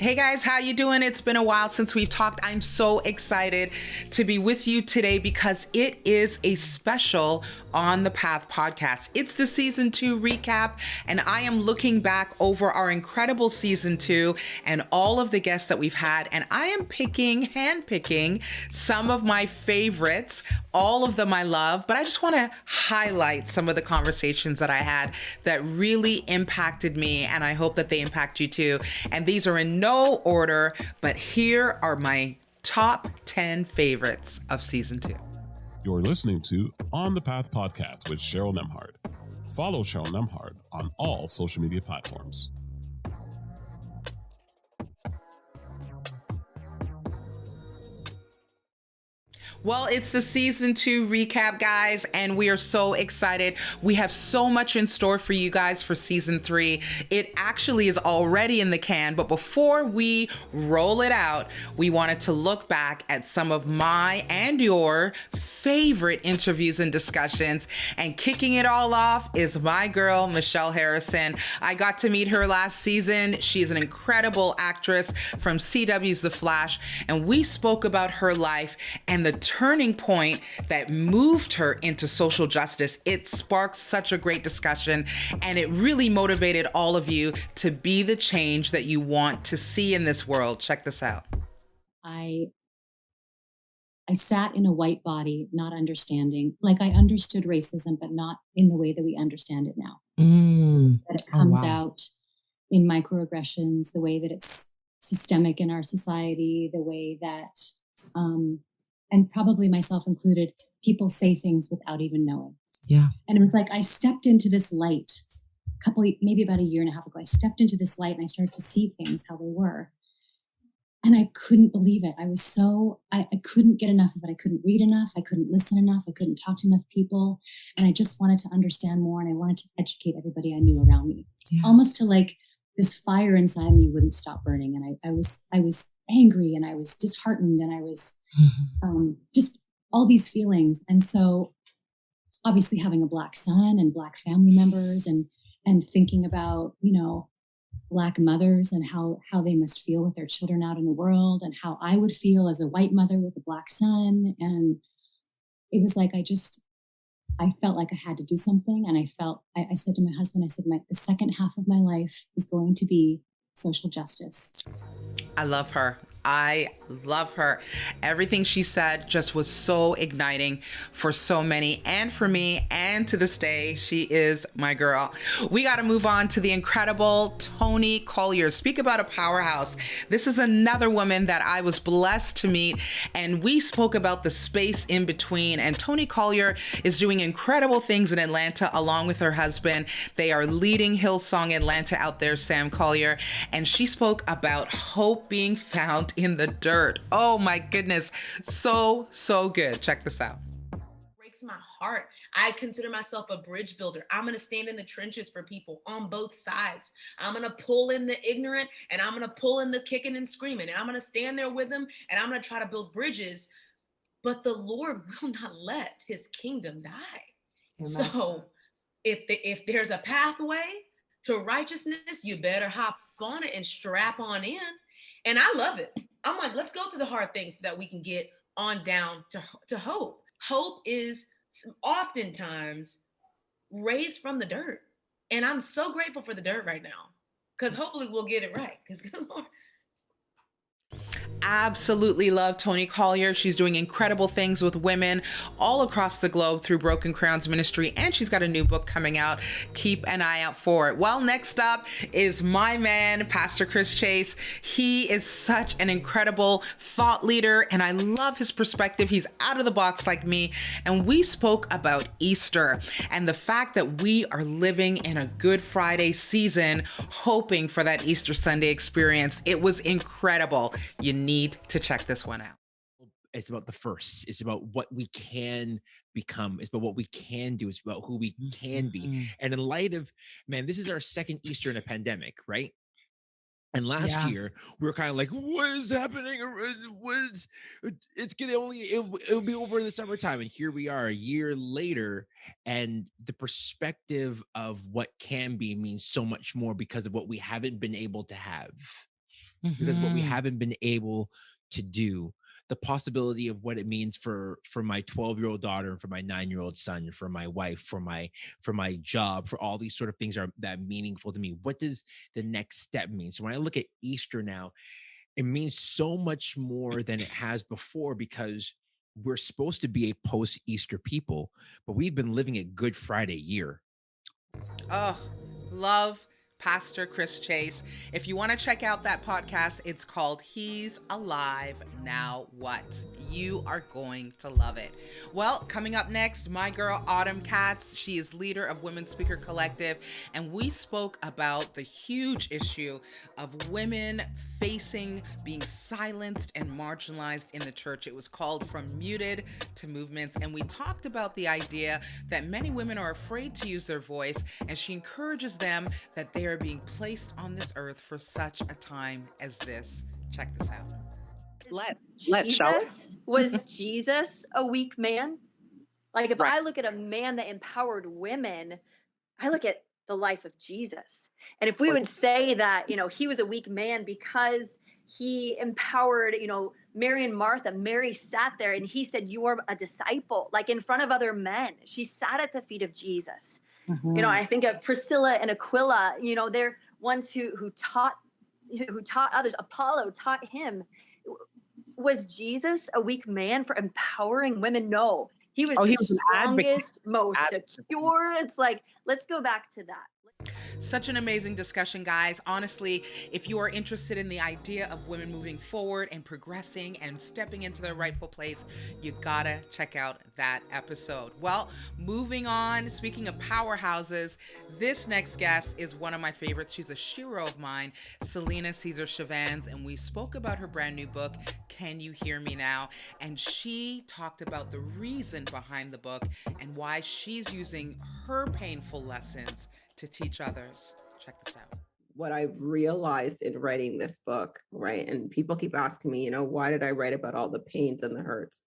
Hey guys, how you doing? It's been a while since we've talked. I'm so excited to be with you today because it is a special On the Path podcast. It's the season 2 recap, and I am looking back over our incredible season 2 and all of the guests that we've had, and I am handpicking some of my favorites. All of them I love, but I just want to highlight some of the conversations that I had that really impacted me, and I hope that they impact you too. And these are in no order, but here are my top 10 favorites of season 2. You're listening to On the Path podcast with Cheryl Nembhard. Follow Cheryl Nembhard on all social media platforms. Well, it's the season 2 recap, guys, and we are so excited. We have so much in store for you guys for season 3. It actually is already in the can, but before we roll it out, we wanted to look back at some of my and your favorite interviews and discussions. And kicking it all off is my girl, Michelle Harrison. I got to meet her last season. She is an incredible actress from CW's The Flash, and we spoke about her life and the turning point that moved her into social justice. It sparked such a great discussion, and it really motivated all of you to be the change that you want to see in this world. Check this out. I sat in a white body, not understanding. Like, I understood racism, but not in the way that we understand it now. That it comes out in microaggressions, the way that it's systemic in our society, the way that and probably myself included, people say things without even knowing. Yeah. And it was like, I stepped into this light maybe about a year and a half ago. I stepped into this light and I started to see things how they were. And I couldn't believe it. I was I couldn't get enough of it. I couldn't read enough. I couldn't listen enough. I couldn't talk to enough people. And I just wanted to understand more. And I wanted to educate everybody I knew around me. Yeah. Almost to like this fire inside me wouldn't stop burning. And I was angry and I was disheartened and I was just all these feelings. And so obviously having a Black son and Black family members and thinking about, Black mothers and how they must feel with their children out in the world and how I would feel as a white mother with a Black son. And it was like, I felt like I had to do something. And I said to my husband, the second half of my life is going to be social justice. I love her. I love her. Everything she said just was so igniting for so many, and for me, and to this day, she is my girl. We got to move on to the incredible Toni Collier. Speak about a powerhouse. This is another woman that I was blessed to meet, and we spoke about the space in between, and Toni Collier is doing incredible things in Atlanta along with her husband. They are leading Hillsong Atlanta out there, Sam Collier, and she spoke about hope being found in the dirt. Oh my goodness. So good. Check this out. Breaks my heart. I consider myself a bridge builder. I'm going to stand in the trenches for people on both sides. I'm going to pull in the ignorant and I'm going to pull in the kicking and screaming, and I'm going to stand there with them and I'm going to try to build bridges. But the Lord will not let his kingdom die. Amen. So if there's a pathway to righteousness, you better hop on it and strap on in. And I love it. I'm like, let's go through the hard things so that we can get on down to hope. Hope is oftentimes raised from the dirt. And I'm so grateful for the dirt right now, because hopefully we'll get it right. Because good Lord. Absolutely love Toni Collier. She's doing incredible things with women all across the globe through Broken Crowns Ministry, and she's got a new book coming out. Keep an eye out for it. Well, next up is my man, Pastor Chris Chase. He is such an incredible thought leader, and I love his perspective. He's out of the box like me, and we spoke about Easter and the fact that we are living in a Good Friday season, hoping for that Easter Sunday experience. It was incredible. You need to check this one out. It's about the first. It's about what we can become. It's about what we can do. It's about who we can be. And in light of, man, this is our second Easter in a pandemic, right? And last year we were kind of like, what is happening? It's gonna it'll be over in the summertime. And here we are a year later, and the perspective of what can be means so much more because of what we haven't been able to have. because what we haven't been able to do, the possibility of what it means for my 12-year-old daughter and for my 9-year-old son, for my wife, for my job, for all these sort of things are that meaningful to me. What does the next step mean? So when I look at Easter now, it means so much more than it has before, because we're supposed to be a post-Easter people, but we've been living a Good Friday year. Oh, love Pastor Chris Chase. If you want to check out that podcast, it's called He's Alive, Now What? You are going to love it. Well, coming up next, my girl Autumn Katz. She is leader of Women Speaker Collective, and we spoke about the huge issue of women facing being silenced and marginalized in the church. It was called From Muted to Movements, and we talked about the idea that many women are afraid to use their voice, and she encourages them that they are being placed on this earth for such a time as this. Check this out. Was Jesus a weak man? Like, if I look at a man that empowered women, I look at the life of Jesus. And if we would say that, he was a weak man because he empowered, Mary and Martha, Mary sat there and he said, "You are a disciple," like in front of other men. She sat at the feet of Jesus. I think of Priscilla and Aquila, they're ones who taught others. Apollo taught him. Was Jesus a weak man for empowering women? No, he was the strongest, most secure. It's like, let's go back to that. Such an amazing discussion, guys. Honestly, if you are interested in the idea of women moving forward and progressing and stepping into their rightful place, you gotta check out that episode. Well, moving on, speaking of powerhouses, this next guest is one of my favorites. She's a shero of mine, Selena Caesar Chavans, and we spoke about her brand new book, Can You Hear Me Now? And she talked about the reason behind the book and why she's using her painful lessons to teach others. Check this out. What I've realized in writing this book, right? And people keep asking me, why did I write about all the pains and the hurts?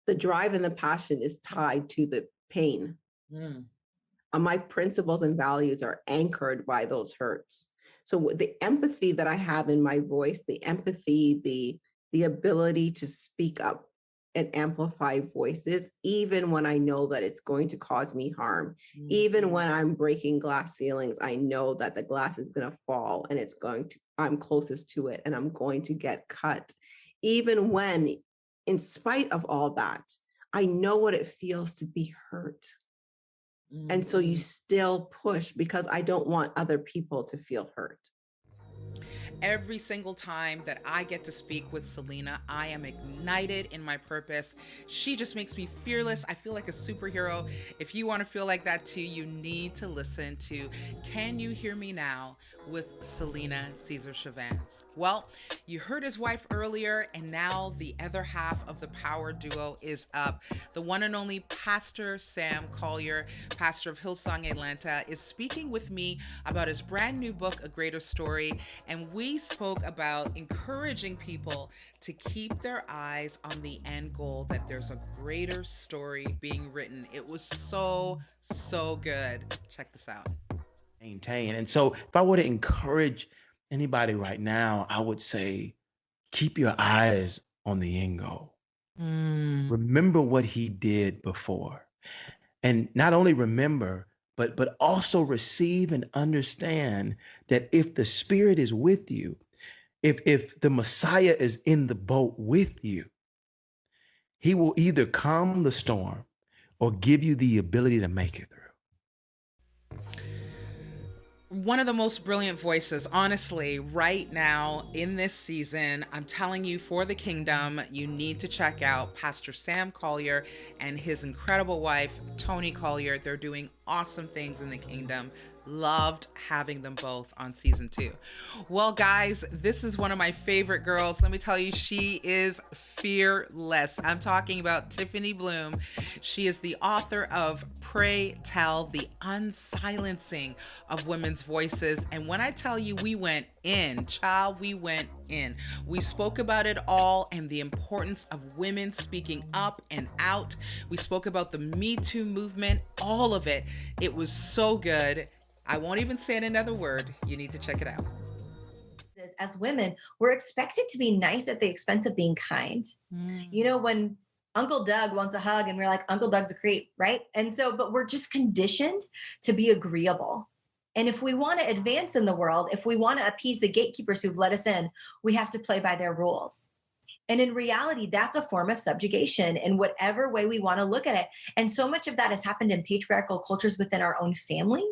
The drive and the passion is tied to the pain. My principles and values are anchored by those hurts. So the empathy that I have in my voice, the empathy, the ability to speak up and amplify voices, even when I know that it's going to cause me harm. Even when I'm breaking glass ceilings, I know that the glass is going to fall and I'm closest to it and I'm going to get cut. Even when, in spite of all that, I know what it feels to be hurt. And so you still push because I don't want other people to feel hurt. Every single time that I get to speak with Selena, I am ignited in my purpose. She just makes me fearless. I feel like a superhero. If you want to feel like that too, you need to listen to Can You Hear Me Now with Selena Caesar Chavans. Well, you heard his wife earlier, and now the other half of the power duo is up. The one and only Pastor Sam Collier, pastor of Hillsong Atlanta, is speaking with me about his brand new book, A Greater Story, and we spoke about encouraging people to keep their eyes on the end goal, that there's a greater story being written. It was so good. Check this out. Maintain. And so if I were to encourage anybody right now, I would say, keep your eyes on the end goal. Remember what he did before. And not only remember, but also receive and understand that if the Spirit is with you, if the Messiah is in the boat with you, he will either calm the storm or give you the ability to make it through. One of the most brilliant voices, honestly, right now in this season. I'm telling you, for the kingdom, you need to check out Pastor Sam Collier and his incredible wife, Tony Collier. They're doing awesome things in the kingdom. Loved having them both on season 2. Well, guys, this is one of my favorite girls. Let me tell you, she is fearless. I'm talking about Tiffany Bloom. She is the author of Pray Tell, the unsilencing of women's voices. And when I tell you we went in, child, we went in. We spoke about it all and the importance of women speaking up and out. We spoke about the Me Too movement, all of it. It was so good. I won't even say another word. You need to check it out. is, as women, we're expected to be nice at the expense of being kind. You know, when Uncle Doug wants a hug and we're like, Uncle Doug's a creep, right? And so, but we're just conditioned to be agreeable. And if we want to advance in the world, if we want to appease the gatekeepers who've let us in, we have to play by their rules. And in reality, that's a form of subjugation in whatever way we want to look at it. And so much of that has happened in patriarchal cultures within our own family.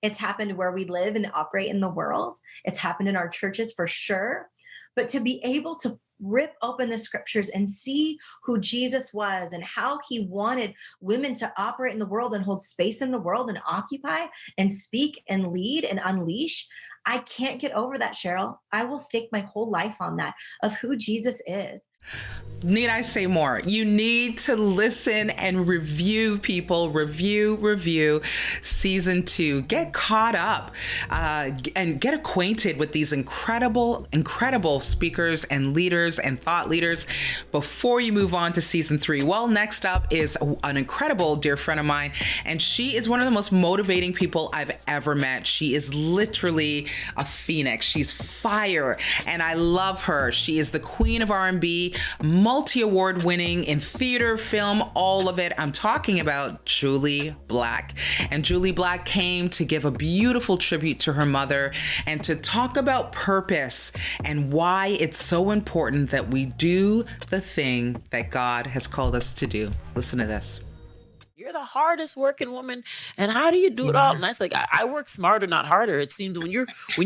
It's happened where we live and operate in the world. It's happened in our churches for sure. But to be able to rip open the scriptures and see who Jesus was and how he wanted women to operate in the world and hold space in the world and occupy and speak and lead and unleash, I can't get over that, Cheryl. I will stake my whole life on that, of who Jesus is. Need I say more? You need to listen and review, people. Review season 2. Get caught up and get acquainted with these incredible speakers and leaders and thought leaders before you move on to season 3. Well, next up is an incredible dear friend of mine, and she is one of the most motivating people I've ever met. She is literally a phoenix. She's fire, and I love her. She is the queen of R&B, multi-award winning in theater, film, all of it. I'm talking about Julie Black. And Julie Black came to give a beautiful tribute to her mother and to talk about purpose and why it's so important that we do the thing that God has called us to do. Listen to this. You're the hardest working woman, and how do you do it all? And it's like, I work smarter, not harder. It seems when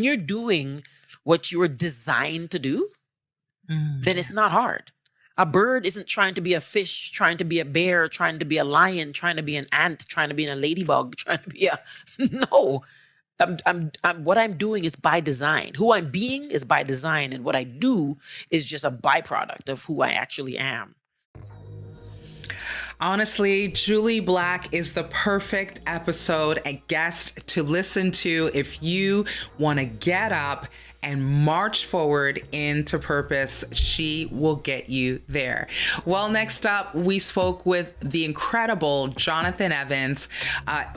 you're doing what you were designed to do, then it's not hard. A bird isn't trying to be a fish, trying to be a bear, trying to be a lion, trying to be an ant, trying to be a ladybug, trying to be a no. What I'm doing is by design. Who I'm being is by design, and what I do is just a byproduct of who I actually am. Honestly, Julie Black is the perfect episode, a guest to listen to if you want to get up and march forward into purpose. She will get you there. Well, next up, we spoke with the incredible Jonathan Evans,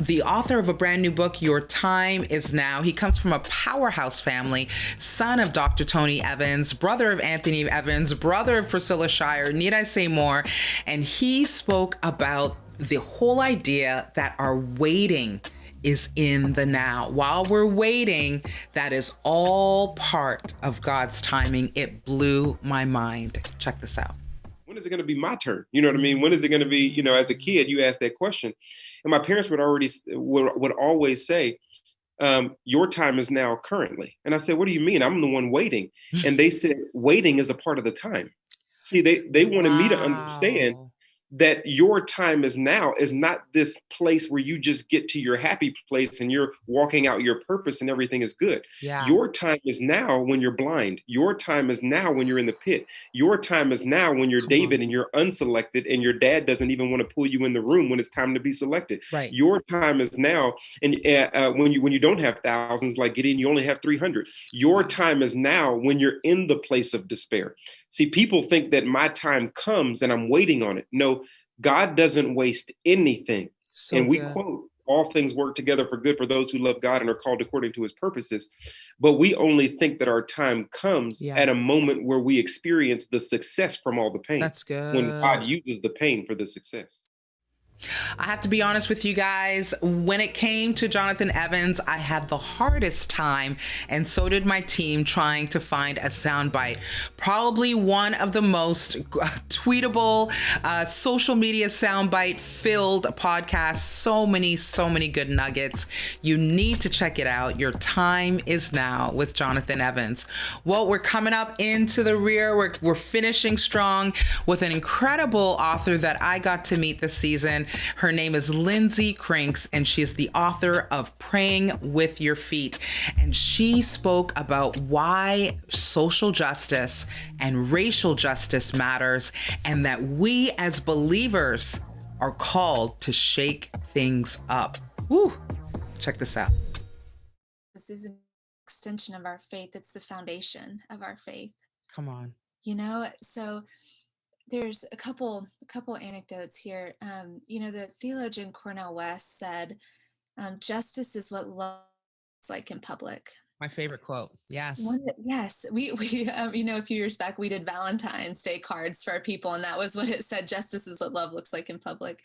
the author of a brand new book, Your Time Is Now. He comes from a powerhouse family, son of Dr. Tony Evans, brother of Anthony Evans, brother of Priscilla Shirer. Need I say more? And he spoke about the whole idea that our waiting is in the now. While we're waiting, that is all part of God's timing. It blew my mind. Check this out. When is it going to be my turn? You know what I mean? When is it going to be, you know, as a kid, you ask that question. And my parents would always say, your time is now currently. And I said, what do you mean? I'm the one waiting. And they said, waiting is a part of the time. See, they wanted me to understand that your time is now is not this place where you just get to your happy place and you're walking out your purpose and everything is good. Yeah. Your time is now when you're blind. Your time is now when you're in the pit. Your time is now when you're David and you're unselected and your dad doesn't even want to pull you in the room when it's time to be selected. Right. Your time is now. And when you don't have thousands like Gideon, you only have 300. Your time is now when you're in the place of despair. See, people think that my time comes and I'm waiting on it. No, God doesn't waste anything. So and we good. quote, all things work together for good for those who love God and are called according to his purposes. But we only think that our time comes at a moment where we experience the success from all the pain. That's good. When God uses the pain for the success. I have to be honest with you guys. When it came to Jonathan Evans, I had the hardest time, and so did my team, trying to find a soundbite. Probably one of the most tweetable, social media soundbite filled podcasts. So many good nuggets. You need to check it out. Your Time Is Now with Jonathan Evans. Well, we're coming up into the rear. We're finishing strong with an incredible author that I got to meet this season. Her name is Lindsay Crinks, and she's the author of Praying with Your Feet. And she spoke about why social justice and racial justice matters, and that we as believers are called to shake things up. Woo! Check this out. This is an extension of our faith. It's the foundation of our faith. Come on. You know, so there's a couple anecdotes here. The theologian Cornel West said, justice is what love is like in public. My favorite quote. Yes. Yes. We you know, a few years back, we did Valentine's Day cards for our people. And that was what it said. Justice is what love looks like in public.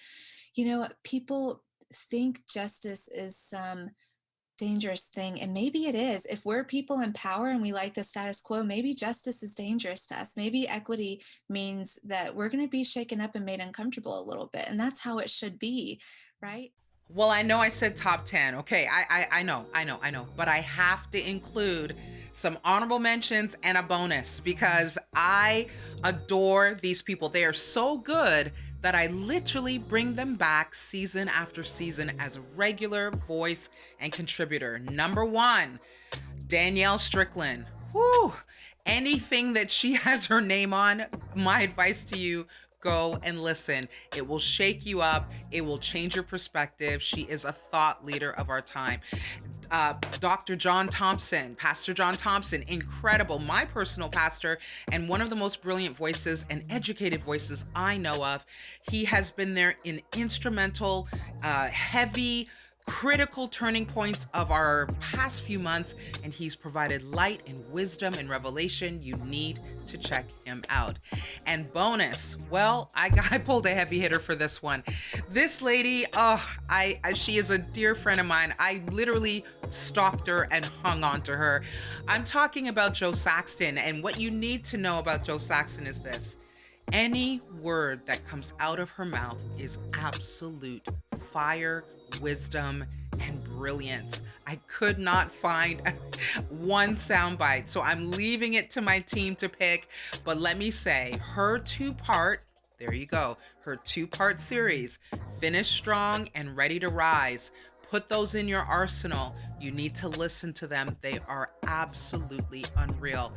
You know, people think justice is some dangerous thing. And maybe it is. If we're people in power and we like the status quo, maybe justice is dangerous to us. Maybe equity means that we're going to be shaken up and made uncomfortable a little bit. And that's how it should be, right? Well, I know I said top 10. Okay, I know. But I have to include some honorable mentions and a bonus because I adore these people. They are so good that I literally bring them back season after season as a regular voice and contributor. Number 1, Danielle Strickland. Whew. Anything that she has her name on, my advice to you, go and listen. It will shake you up. It will change your perspective. She is a thought leader of our time. Dr. John Thompson, Pastor John Thompson, incredible. My personal pastor and one of the most brilliant voices and educated voices I know of. He has been there in instrumental, heavy, critical turning points of our past few months, and he's provided light and wisdom and revelation. You need to check him out. And bonus, well, I pulled a heavy hitter for this one. This lady, she is a dear friend of mine. I literally stalked her and hung on to her. I'm talking about Jo Saxton, and what you need to know about Jo Saxton is this. Any word that comes out of her mouth is absolute fire, wisdom, and brilliance. I could not find one soundbite, so I'm leaving it to my team to pick. But let me say, her two-part series, Finish Strong and Ready to Rise. Put those in your arsenal. You need to listen to them. They are absolutely unreal.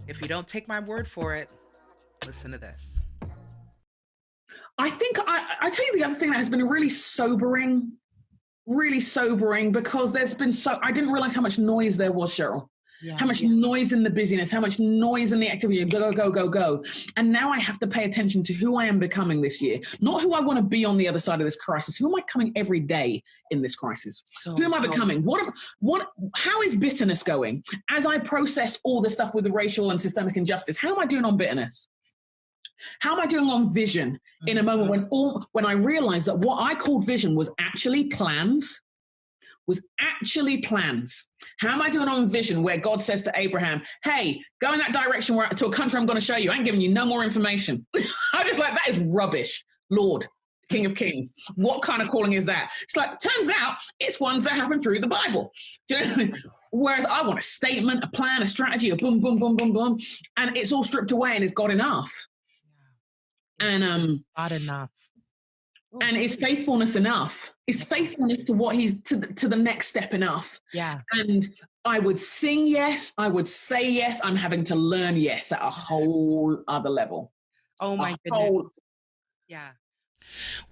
If you don't take my word for it, listen to this. I think I tell you the other thing that has been really sobering because I didn't realize how much noise there was, Cheryl. Yeah, how much noise in the busyness, how much noise in the activity, go. And now I have to pay attention to who I am becoming this year, not who I want to be on the other side of this crisis. Who am I becoming every day in this crisis? Who am I becoming? How is bitterness going? As I process all the stuff with the racial and systemic injustice, how am I doing on bitterness? How am I doing on vision in a moment when I realized that what I called vision was actually plans? How am I doing on vision where God says to Abraham, hey, go in that direction to a country I'm going to show you. I ain't giving you no more information. I'm just like, that is rubbish. Lord, King of Kings. What kind of calling is that? It's like, turns out it's ones that happen through the Bible. Do you know what I mean? Whereas I want a statement, a plan, a strategy, a boom, boom, boom, boom, boom. And it's all stripped away and is God enough? And God enough. And is faithfulness enough? Is faithfulness to what he's to the next step enough? Yeah. And I would sing yes, I would say yes. I'm having to learn yes at a whole other level. Oh my goodness. Yeah.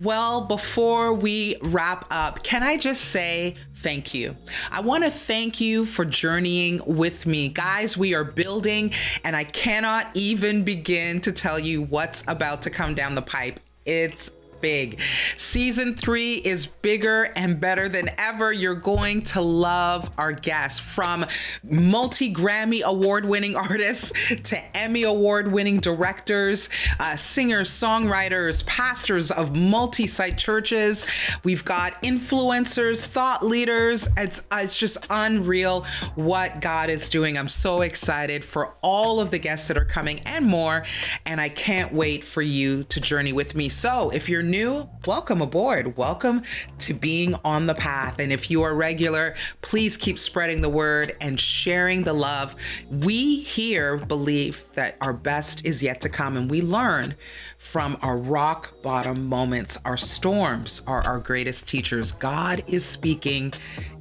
Well, before we wrap up, can I just say thank you? I want to thank you for journeying with me. Guys, we are building, and I cannot even begin to tell you what's about to come down the pipe. It's big. Season 3 is bigger and better than ever. You're going to love our guests, from multi-Grammy award-winning artists to Emmy award-winning directors, singers, songwriters, pastors of multi-site churches. We've got influencers, thought leaders. It's just unreal what God is doing. I'm so excited for all of the guests that are coming and more, and I can't wait for you to journey with me. So if you're new, welcome aboard. Welcome to being on the path. And if you are regular, please keep spreading the word and sharing the love. We here believe that our best is yet to come, and we learn from our rock bottom moments. Our storms are our greatest teachers. God is speaking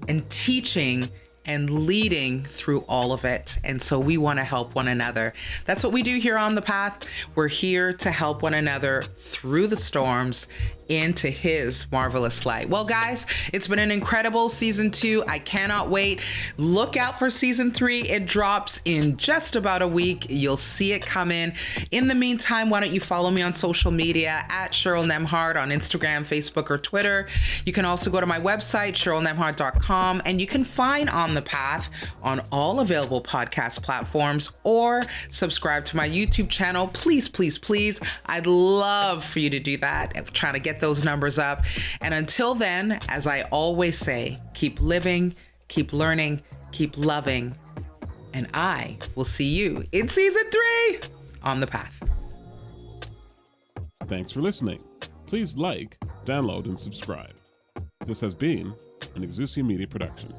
and teaching and leading through all of it. And so we want to help one another. That's what we do here on The Path. We're here to help one another through the storms into his marvelous light. Well, guys, it's been an incredible season 2. I cannot wait. Look out for season 3. It drops in just about a week. You'll see it come in. In the meantime, why don't you follow me on social media at Cheryl Nembhard on Instagram, Facebook, or Twitter. You can also go to my website, CherylNembhard.com, and you can find On the Path on all available podcast platforms, or subscribe to my YouTube channel. Please, please, please. I'd love for you to do that. I'm trying to get those numbers up. And until then, as I always say, keep living, keep learning, keep loving, and I will see you in season 3 on the Path. Thanks for listening. Please like, download, and subscribe. This has been an Exusium Media production.